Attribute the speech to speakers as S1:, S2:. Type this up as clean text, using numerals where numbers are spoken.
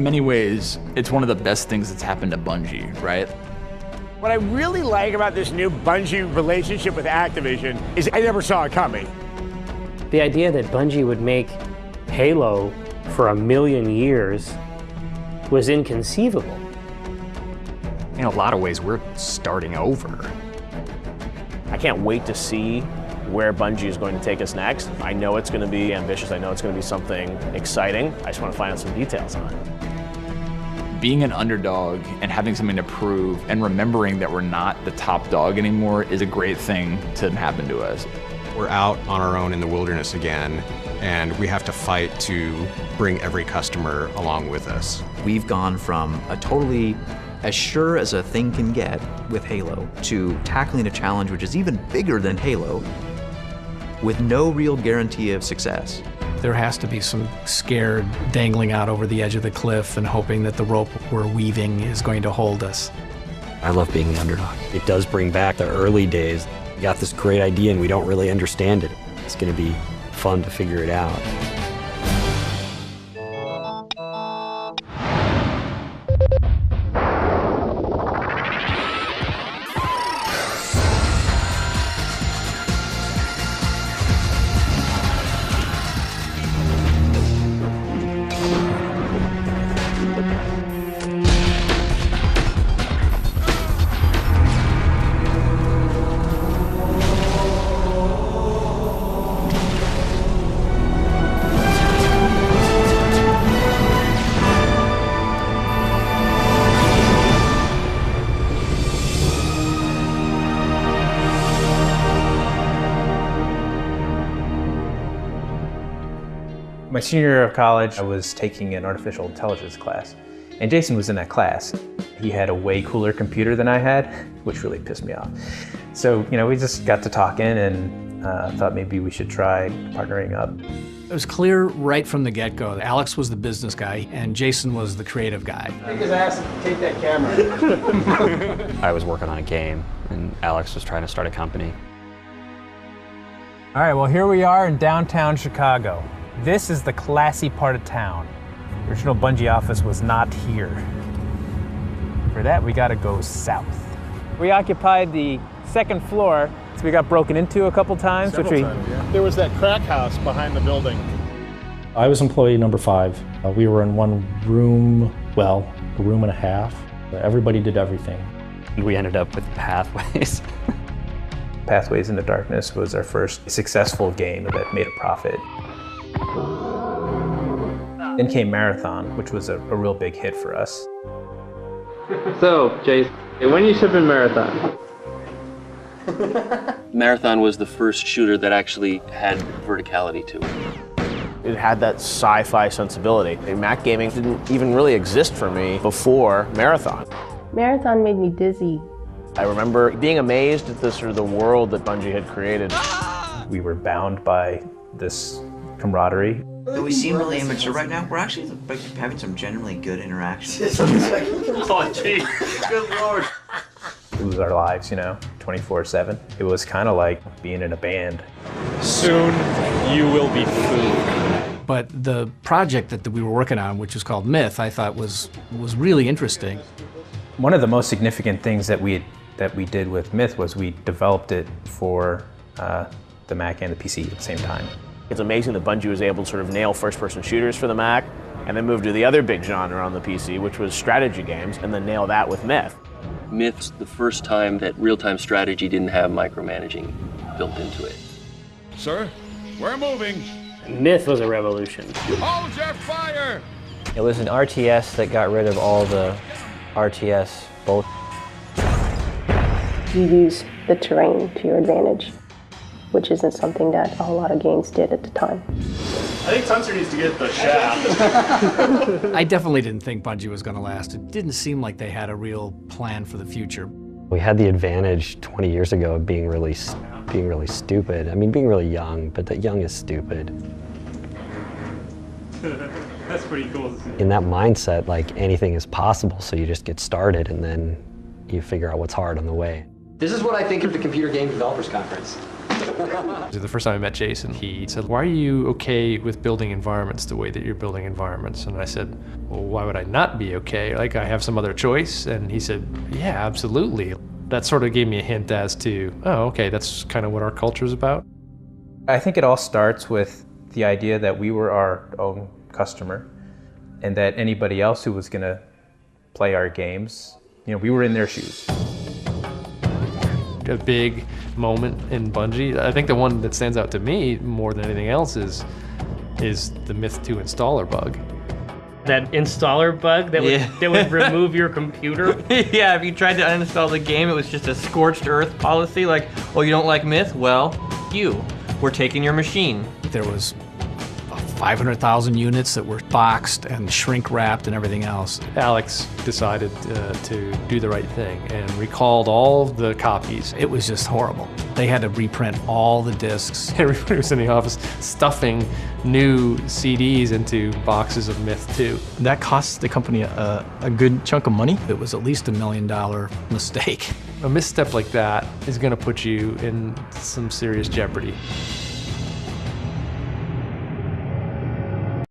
S1: in many ways, it's one of the best things that's happened to Bungie, right?
S2: What I really like about this new Bungie relationship with Activision is I never saw it coming.
S3: The idea that Bungie would make Halo for 1,000,000 years was inconceivable.
S4: In a lot of ways, we're starting over.
S5: I can't wait to see where Bungie is going to take us next. I know it's going to be ambitious. I know it's going to be something exciting. I just want to find out some details on it.
S1: Being an underdog and having something to prove and remembering that we're not the top dog anymore is a great thing to happen to us.
S6: We're out on our own in the wilderness again, and we have to fight to bring every customer along with us.
S7: We've gone from a totally as sure as a thing can get with Halo to tackling a challenge which is even bigger than Halo with no real guarantee of success.
S8: There has to be some scared dangling out over the edge of the cliff and hoping that the rope we're weaving is going to hold us.
S9: I love being the underdog. It does bring back the early days. We got this great idea and we don't really understand it. It's going to be fun to figure it out.
S10: My senior year of college, I was taking an artificial intelligence class, and Jason was in that class. He had a way cooler computer than I had, which really pissed me off. So, we just got to talking and thought maybe we should try partnering up.
S8: It was clear right from the get-go that Alex was the business guy and Jason was the creative guy.
S2: Take his ass and take that camera.
S9: I was working on a game, and Alex was trying to start a company.
S10: All right, well, here we are in downtown Chicago. This is the classy part of town. The original Bungie office was not here. For that, we gotta go south. We occupied the second floor, so we got broken into a couple times.
S2: Several times, yeah. There was that crack house behind the building.
S11: I was employee number 5. We were in one room, well, a room and a half. Everybody did everything.
S9: We ended up with Pathways.
S10: Pathways into Darkness was our first successful game that made a profit. Then came Marathon, which was a real big hit for us.
S12: So, Jason, when you shipping Marathon?
S13: Marathon was the first shooter that actually had verticality to it.
S5: It had that sci-fi sensibility. Mac gaming didn't even really exist for me before Marathon.
S14: Marathon made me dizzy.
S5: I remember being amazed at the sort of the world that Bungie had created.
S10: We were bound by this camaraderie.
S7: We seem really immature right now. We're actually having some genuinely good interactions.
S13: Oh, gee, good Lord.
S10: It was our lives, 24/7. It was kind of like being in a band.
S4: Soon, you will be food.
S8: But the project that we were working on, which was called Myth, I thought was really interesting.
S10: One of the most significant things that we did with Myth was we developed it for the Mac and the PC at the same time.
S5: It's amazing that Bungie was able to sort of nail first-person shooters for the Mac and then move to the other big genre on the PC, which was strategy games, and then nail that with Myth.
S13: Myth's the first time that real-time strategy didn't have micromanaging built into it.
S2: Sir, we're moving.
S3: Myth was a revolution.
S2: Hold your fire!
S15: It was an RTS that got rid of all the RTS both.
S14: You use the terrain to your advantage, which isn't something that a whole lot of games did at the time.
S2: I think Tuncer needs to get the shaft.
S8: I definitely didn't think Bungie was going to last. It didn't seem like they had a real plan for the future.
S9: We had the advantage 20 years ago of being really stupid. I mean, being really young, but that young is stupid.
S2: That's pretty cool.
S9: In that mindset, like anything is possible, so you just get started and then you figure out what's hard on the way.
S16: This is what I think of the Computer Game Developers Conference. The first time I met Jason, he said, "Why are you okay with building environments the way that you're building environments?" And I said, "Well, why would I not be okay? Like, I have some other choice?" And he said, "Yeah, absolutely." That sort of gave me a hint as to, oh, okay, that's kind of what our culture is about.
S10: I think it all starts with the idea that we were our own customer and that anybody else who was going to play our games, you know, we were in their shoes.
S16: A big moment in Bungie. I think the one that stands out to me more than anything else is the Myth 2 installer bug.
S3: That installer bug that would remove your computer?
S17: Yeah, if you tried to uninstall the game, it was just a scorched earth policy, like, oh, you don't like Myth? Well, we're taking your machine.
S8: There was 500,000 units that were boxed and shrink wrapped and everything else.
S16: Alex decided to do the right thing and recalled all the copies.
S8: It was just horrible. They had to reprint all the discs.
S16: Everybody was in the office stuffing new CDs into boxes of Myth 2.
S8: That cost the company a good chunk of money. It was at least $1 million mistake.
S16: A misstep like that is going to put you in some serious jeopardy.